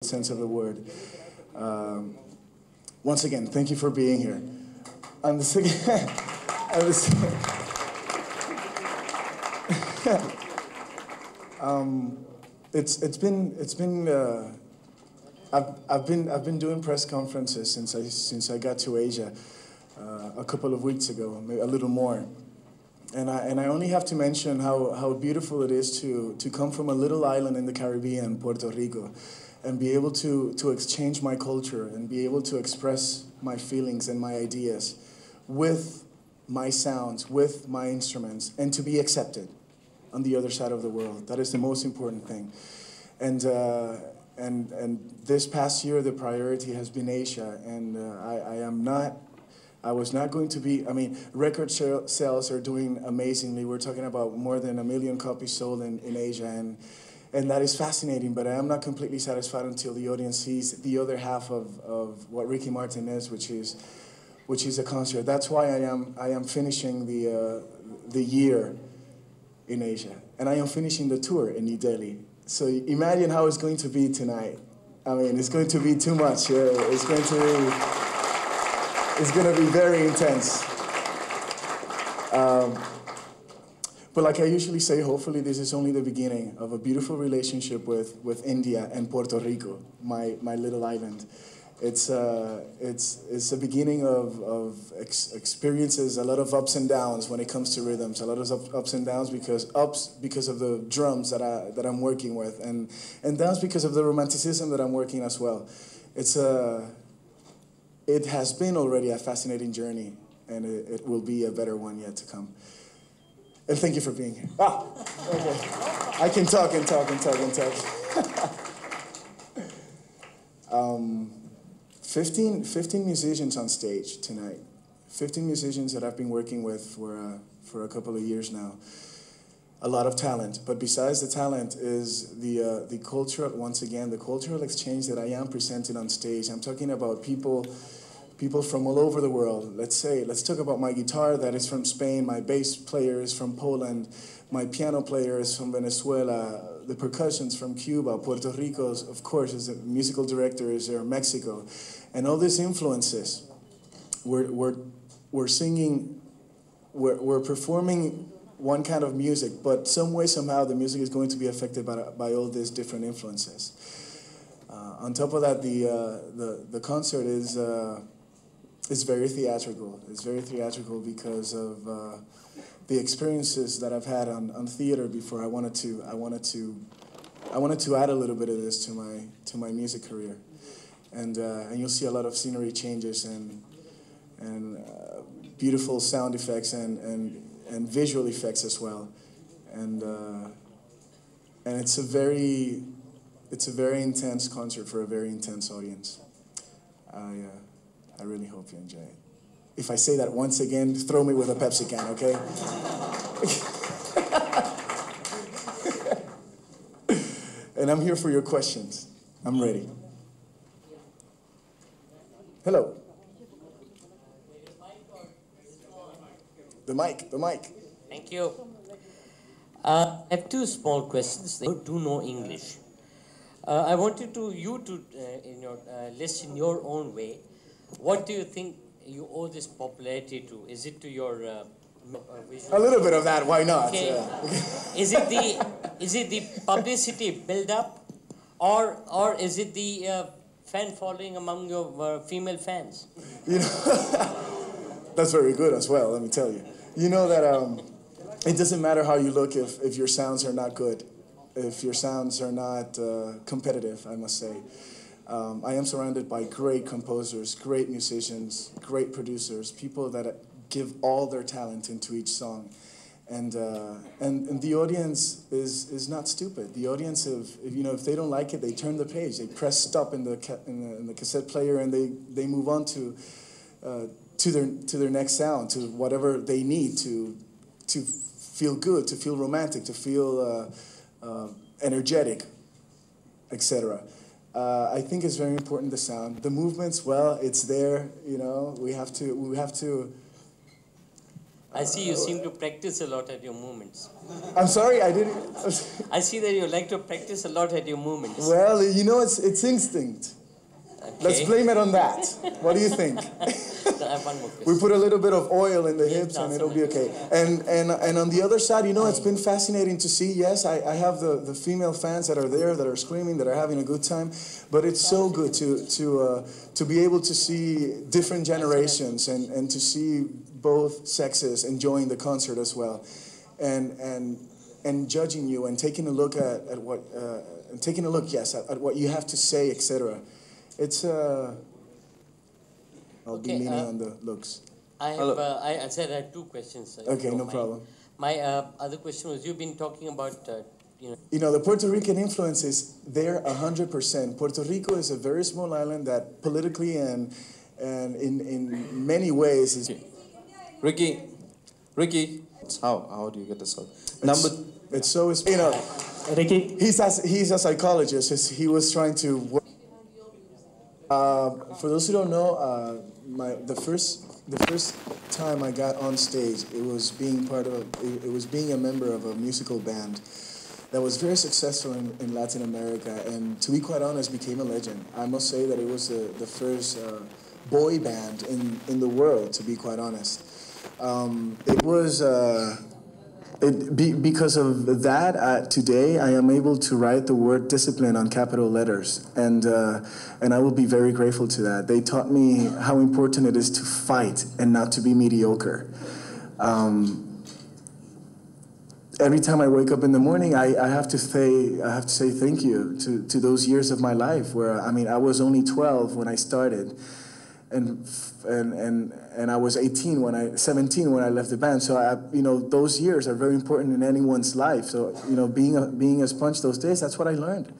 sense of the word. Once again, thank you for being here. And the second, and the second it's been I've been doing press conferences since I got to Asia a couple of weeks ago, maybe a little more. And I only have to mention how beautiful it is to come from a little island in the Caribbean, Puerto Rico, and be able to exchange my culture and be able to express my feelings and my ideas with my sounds, with my instruments, and to be accepted on the other side of the world. That is the most important thing. And this past year, the priority has been Asia, and I was not going to be, I mean, record sales are doing amazingly. We're talking about more than 1 million copies sold in Asia, and that is fascinating, but I am not completely satisfied until the audience sees the other half of what Ricky Martin is, which is a concert. That's why I am finishing the year in Asia, and I am finishing the tour in New Delhi. So imagine how it's going to be tonight. I mean, it's going to be too much. It's going to be very intense. But like I usually say, hopefully this is only the beginning of a beautiful relationship with India and Puerto Rico, my little island. It's a beginning of experiences, a lot of ups and downs when it comes to rhythms, a lot of ups and downs because of the drums that I'm working with, and downs because of the romanticism that I'm working as well. It has been already a fascinating journey, and it will be a better one yet to come. And thank you for being here. Okay. I can talk and talk and talk and talk. 15 musicians on stage tonight. 15 musicians that I've been working with for a couple of years now. A lot of talent, but besides the talent is the cultural, once again, the cultural exchange that I am presenting on stage. I'm talking about people from all over the world. Let's talk about my guitar that is from Spain, my bass player is from Poland, my piano player is from Venezuela, the percussion's from Cuba, Puerto Rico, of course, as a musical director is there, Mexico. And all these influences, we're singing, we're performing one kind of music, but some way, somehow, the music is going to be affected by all these different influences. On top of that, the concert is very theatrical. It's very theatrical because of the experiences that I've had on theater before. I wanted to add a little bit of this to my music career, and you'll see a lot of scenery changes and beautiful sound effects and visual effects as well, and it's a very intense concert for a very intense audience. I really hope you enjoy it. If I say that once again, throw me with a Pepsi can, okay? And I'm here for your questions. I'm ready. Hello. The mic. Thank you. I have two small questions. They do know English. I wanted you to list in your own way. What do you think you owe this popularity to? Is it to your visual? A little bit of that. Why not? Okay. Yeah. Is it the publicity build up, or is it the fan following among your female fans? You know, that's very good as well. Let me tell you. You know that it doesn't matter how you look if your sounds are not good, if your sounds are not competitive. I must say. I am surrounded by great composers, great musicians, great producers, people that give all their talent into each song, and the audience is not stupid. The audience, if they don't like it, they turn the page, they press stop in the cassette player, and they move on to their next sound, to whatever they need to feel good, to feel romantic, to feel energetic, etc. I think it's very important, the sound. The movements, well, it's there, you know. We have to I see you seem to practice a lot at your movements. I'm sorry, I didn't. I see that you like to practice a lot at your movements. Well, you know, it's instinct. Okay. Let's blame it on that. What do you think? I have one more question. We put a little bit of oil in the hips and it'll be okay. And on the other side, you know, it's been fascinating to see. Yes, I have the female fans that are there, that are screaming, that are having a good time. But it's so good to be able to see different generations and to see both sexes enjoying the concert as well, and judging you and taking a look at what at what you have to say, etc. It's I'll be leaning on the looks. I have I said I had two questions. Okay, no problem. My other question was, you've been talking about You know, the Puerto Rican influence is there 100%. Puerto Rico is a very small island that politically and in many ways is. Ricky, how do you get this out? It's so, you know, Ricky. He's a psychologist. He was trying to work. For those who don't know, the first time I got on stage, it was being a member of a musical band that was very successful in Latin America, and to be quite honest, became a legend. I must say that it was the first boy band in the world, to be quite honest. It was because of that. Today, I am able to write the word discipline on capital letters, and I will be very grateful to that. They taught me how important it is to fight and not to be mediocre. Every time I wake up in the morning, I have to say thank you to those years of my life where, I mean, I was only 12 when I started, and I was 17 when I left the band. So you know, those years are very important in anyone's life. So, you know, being a sponge those days, that's what I learned,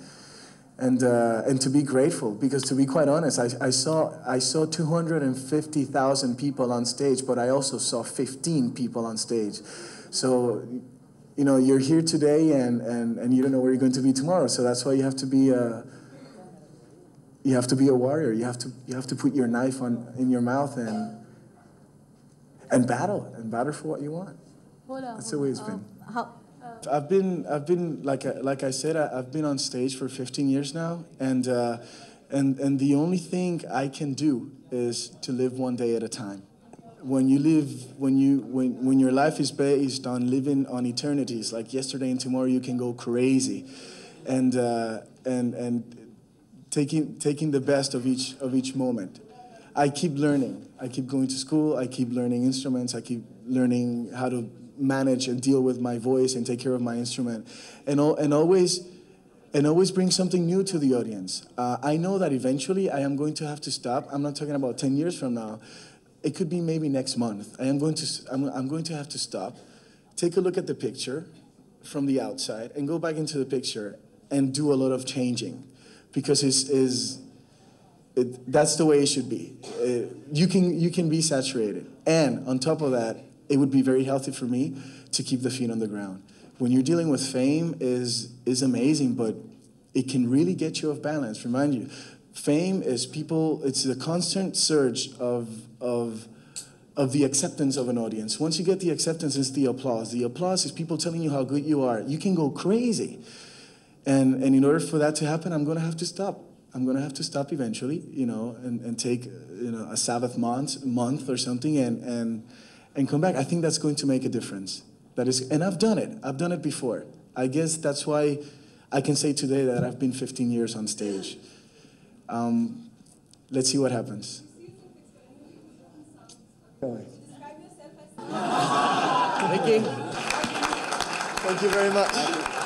and to be grateful, because to be quite honest, I saw 250,000 people on stage, but I also saw 15 people on stage. So, you know, you're here today, and you don't know where you're going to be tomorrow. So that's why you have to be a warrior. You have to put your knife in your mouth and battle for what you want. That's the way it's been. I've been like I said, I've been on stage for 15 years now, and the only thing I can do is to live one day at a time. When your life is based on living on eternities, like yesterday and tomorrow, you can go crazy, and taking the best of each moment. I keep learning. I keep going to school. I keep learning instruments. I keep learning how to manage and deal with my voice and take care of my instrument, and always bring something new to the audience. I know that eventually I am going to have to stop. I'm not talking about 10 years from now. It could be maybe next month. I'm going to have to stop, take a look at the picture from the outside, and go back into the picture and do a lot of changing, because that's the way it should be. You can be saturated, and on top of that, it would be very healthy for me to keep the feet on the ground. When you're dealing with fame, is amazing, but it can really get you off balance. Remind you, fame is it's the constant surge of the acceptance of an audience. Once you get the acceptance, it's the applause. The applause is people telling you how good you are. You can go crazy. And in order for that to happen, I'm going to have to stop. I'm going to have to stop eventually, you know, and take, you know, a Sabbath month or something and come back. I think that's going to make a difference. And I've done it. I've done it before. I guess that's why I can say today that I've been 15 years on stage. Let's see what happens. Ricky, Thank you very much.